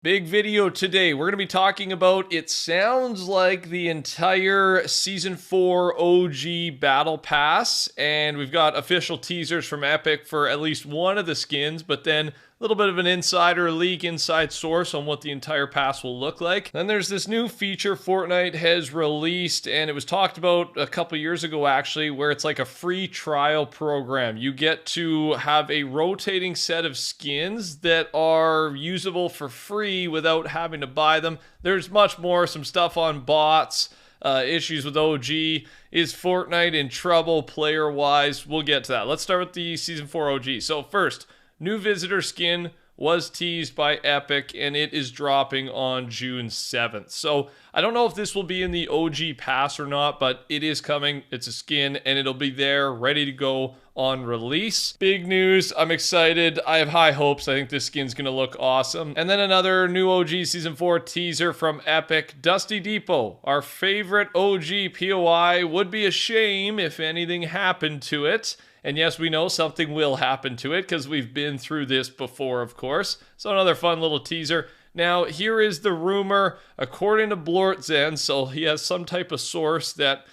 Big video today. We're going to be talking about, it sounds like, the entire Season 4 OG Battle Pass, and we've got official teasers from Epic for at least one of the skins, but then a little bit of an insider leak, inside source on what the entire pass will look like. Then there's this new feature Fortnite has released, and it was talked about a couple years ago actually, where it's like a free trial program. You get to have a rotating set of skins that are usable for free without having to buy them. There's much more, some stuff on bots, issues with OG. Is Fortnite in trouble player-wise? We'll get to that. Let's start with the Season 4 OG. So first, new visitor skin was teased by Epic, and it is dropping on June 7th. So I don't know if this will be in the OG pass or not, but it is coming. It's a skin, and it'll be there, ready to go on release. Big news. I'm excited. I have high hopes. I think this skin's going to look awesome. And then another new OG Season 4 teaser from Epic. Dusty Depot, our favorite OG POI. Would be a shame if anything happened to it. And yes, we know something will happen to it because we've been through this before, of course. So another fun little teaser. Now, here is the rumor, according to Blortzen, so he has some type of source that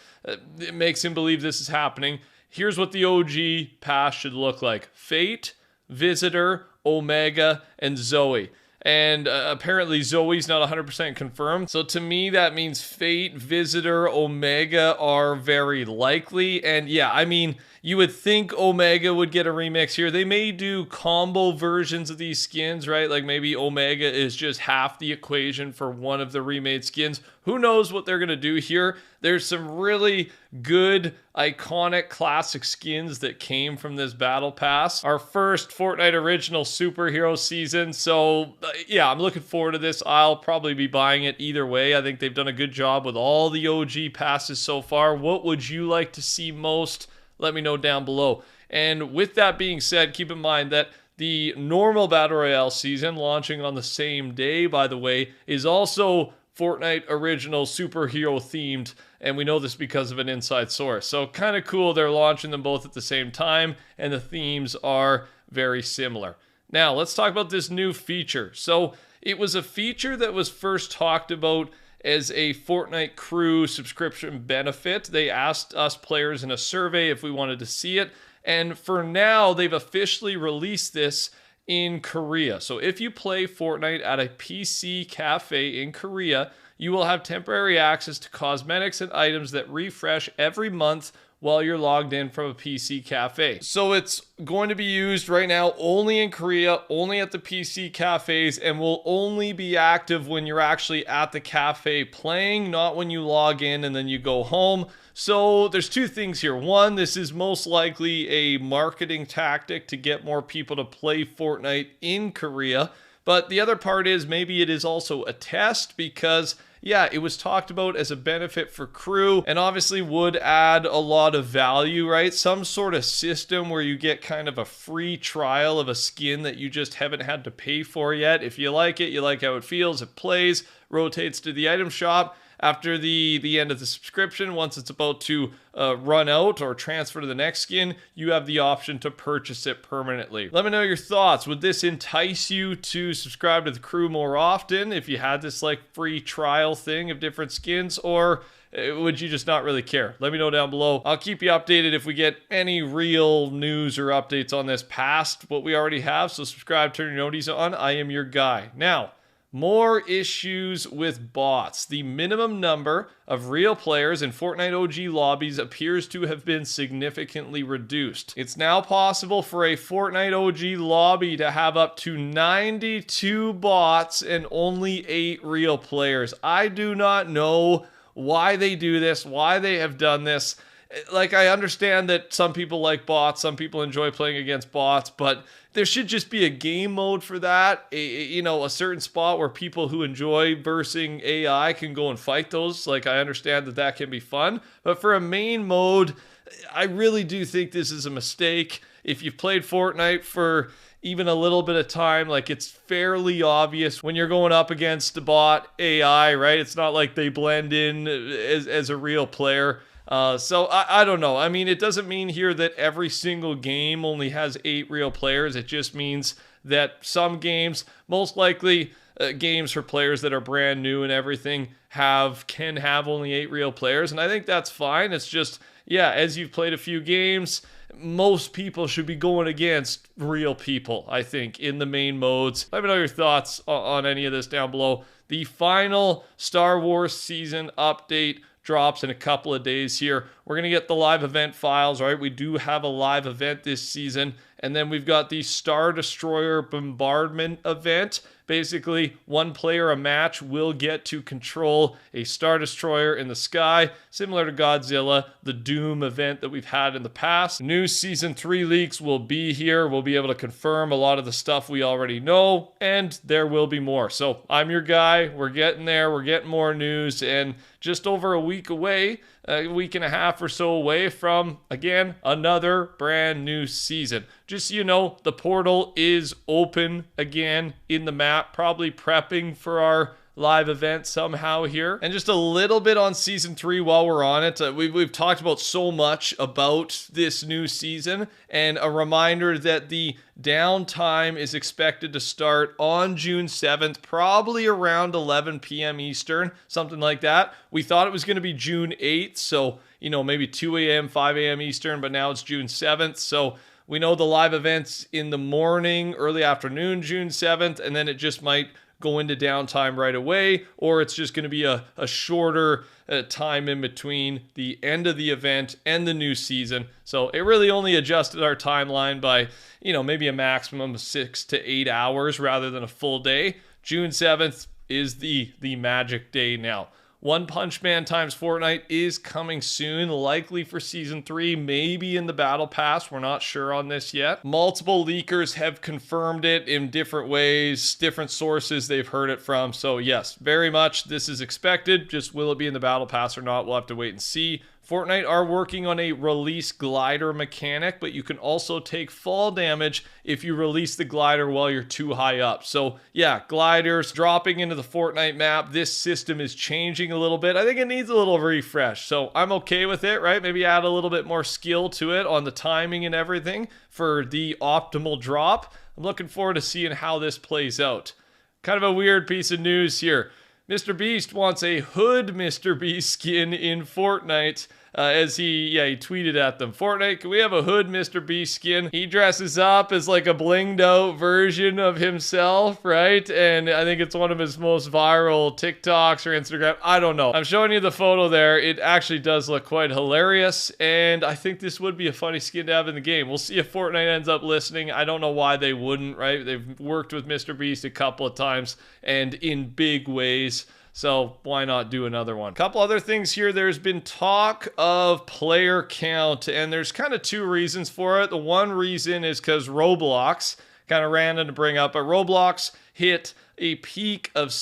makes him believe this is happening. Here's what the OG pass should look like. Fate, Visitor, Omega, and Zoe. And apparently Zoe's not 100% confirmed. So to me, that means Fate, Visitor, Omega are very likely. And yeah, I mean, you would think Omega would get a remix here. They may do combo versions of these skins, right? Like maybe Omega is just half the equation for one of the remade skins. Who knows what they're going to do here? There's some really good, iconic, classic skins that came from this battle pass. Our first Fortnite original superhero season. So yeah, I'm looking forward to this. I'll probably be buying it either way. I think they've done a good job with all the OG passes so far. What would you like to see most? Let me know down below. And with that being said, keep in mind that the normal Battle Royale season, launching on the same day, by the way, is also Fortnite original superhero themed, and we know this because of an inside source. So kind of cool they're launching them both at the same time, and the themes are very similar. Now, let's talk about this new feature. So it was a feature that was first talked about as a Fortnite crew subscription benefit. They asked us players in a survey if we wanted to see it, and for now, they've officially released this in Korea. So if you play Fortnite at a PC cafe in Korea, you will have temporary access to cosmetics and items that refresh every month while you're logged in from a PC cafe. So it's going to be used right now only in Korea, only at the PC cafes, and will only be active when you're actually at the cafe playing, not when you log in and then you go home. So there's two things here. One, this is most likely a marketing tactic to get more people to play Fortnite in Korea. But the other part is maybe it is also a test because yeah, it was talked about as a benefit for crew and obviously would add a lot of value, right? Some sort of system where you get kind of a free trial of a skin that you just haven't had to pay for yet. If you like it, you like how it feels, it plays, rotates to the item shop. After the end of the subscription, once it's about to run out or transfer to the next skin, you have the option to purchase it permanently. Let me know your thoughts. Would this entice you to subscribe to the crew more often if you had this like free trial thing of different skins, or would you just not really care? Let me know down below. I'll keep you updated if we get any real news or updates on this past what we already have, so subscribe, turn your noties on. I am your guy. Now, more issues with bots. The minimum number of real players in Fortnite OG lobbies appears to have been significantly reduced. It's now possible for a Fortnite OG lobby to have up to 92 bots and only 8 real players. I do not know why they do this, why they have done this. Like, I understand that some people like bots, some people enjoy playing against bots, but there should just be a game mode for that. A certain spot where people who enjoy versing AI can go and fight those. Like, I understand that that can be fun, but for a main mode, I really do think this is a mistake. If you've played Fortnite for even a little bit of time, like, it's fairly obvious when you're going up against the bot AI, right? It's not like they blend in as a real player. So I don't know. I mean, it doesn't mean here that every single game only has 8 real players. It just means that some games, most likely games for players that are brand new and everything can have only 8 real players, and I think that's fine. It's just, yeah, as you've played a few games, most people should be going against real people, I think, in the main modes. Let me know your thoughts on any of this down below. The final Star Wars season update drops in a couple of days here. We're going to get the live event files, right? We do have a live event this season. And then we've got the Star Destroyer Bombardment event. Basically, one player a match will get to control a Star Destroyer in the sky, similar to Godzilla, the Doom event that we've had in the past. New Season 3 leaks will be here. We'll be able to confirm a lot of the stuff we already know, and there will be more. So I'm your guy. We're getting there. We're getting more news, and just over a week away, a week and a half or so away from, again, another brand new season. Just so you know, the portal is open again in the map, probably prepping for our live event somehow here. And just a little bit on Season 3 while we're on it. We've talked about so much about this new season, and a reminder that the downtime is expected to start on June 7th, probably around 11 p.m. Eastern, something like that. We thought it was going to be June 8th, so, maybe 2 a.m., 5 a.m. Eastern, but now it's June 7th, so we know the live event's in the morning, early afternoon, June 7th, and then it just might go into downtime right away, or it's just going to be a shorter time in between the end of the event and the new season. So it really only adjusted our timeline by, maybe a maximum of 6 to 8 hours rather than a full day. June 7th is the magic day now. One Punch Man times Fortnite is coming soon, likely for Season 3, maybe in the Battle Pass. We're not sure on this yet. Multiple leakers have confirmed it in different ways, different sources they've heard it from. So yes, very much this is expected. Just will it be in the Battle Pass or not? We'll have to wait and see. Fortnite are working on a release glider mechanic, but you can also take fall damage if you release the glider while you're too high up. So yeah, gliders dropping into the Fortnite map. This system is changing a little bit. I think it needs a little refresh, so I'm okay with it, right? Maybe add a little bit more skill to it on the timing and everything for the optimal drop. I'm looking forward to seeing how this plays out. Kind of a weird piece of news here. Mr. Beast wants a hood Mr. Beast skin in Fortnite. As he tweeted at them, Fortnite, can we have a hood Mr. Beast skin? He dresses up as like a blinged out version of himself, right? And I think it's one of his most viral TikToks or Instagram. I don't know. I'm showing you the photo there. It actually does look quite hilarious, and I think this would be a funny skin to have in the game. We'll see if Fortnite ends up listening. I don't know why they wouldn't, right? They've worked with Mr. Beast a couple of times and in big ways. So why not do another one? Couple other things here. There's been talk of player count, and there's kind of two reasons for it. The one reason is because Roblox, kind of random to bring up, but Roblox hit a peak of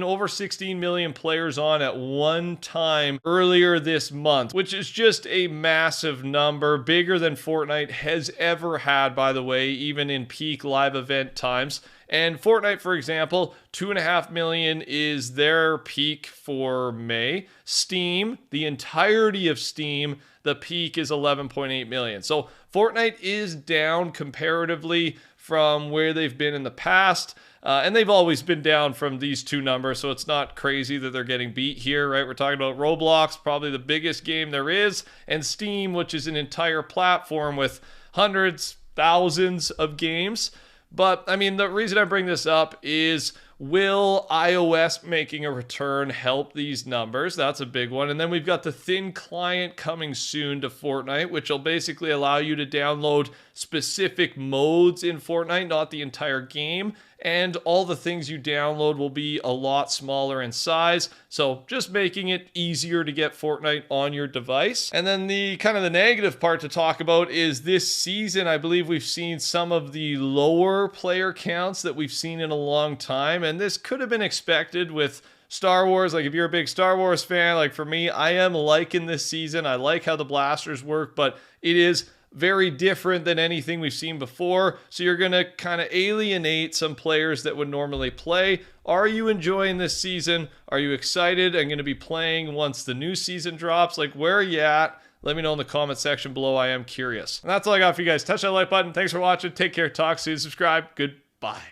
over 16 million players on at one time earlier this month, which is just a massive number, bigger than Fortnite has ever had, by the way, even in peak live event times. And Fortnite, for example, 2.5 million is their peak for May. Steam, the entirety of Steam, the peak is 11.8 million. So Fortnite is down comparatively from where they've been in the past. And they've always been down from these two numbers, so it's not crazy that they're getting beat here, right? We're talking about Roblox, probably the biggest game there is, and Steam, which is an entire platform with hundreds, thousands of games. But, I mean, the reason I bring this up is, will iOS making a return help these numbers? That's a big one. And then we've got the thin client coming soon to Fortnite, which will basically allow you to download specific modes in Fortnite, not the entire game. And all the things you download will be a lot smaller in size. So just making it easier to get Fortnite on your device. And then the kind of the negative part to talk about is this season, I believe we've seen some of the lower player counts that we've seen in a long time. And this could have been expected with Star Wars. Like if you're a big Star Wars fan, like for me, I am liking this season. I like how the blasters work, but it is very different than anything we've seen before. So you're going to kind of alienate some players that would normally play. Are you enjoying this season? Are you excited and going to be playing once the new season drops? Like, where are you at? Let me know in the comment section below. I am curious. And that's all I got for you guys. Touch that like button. Thanks for watching. Take care. Talk soon. Subscribe. Goodbye.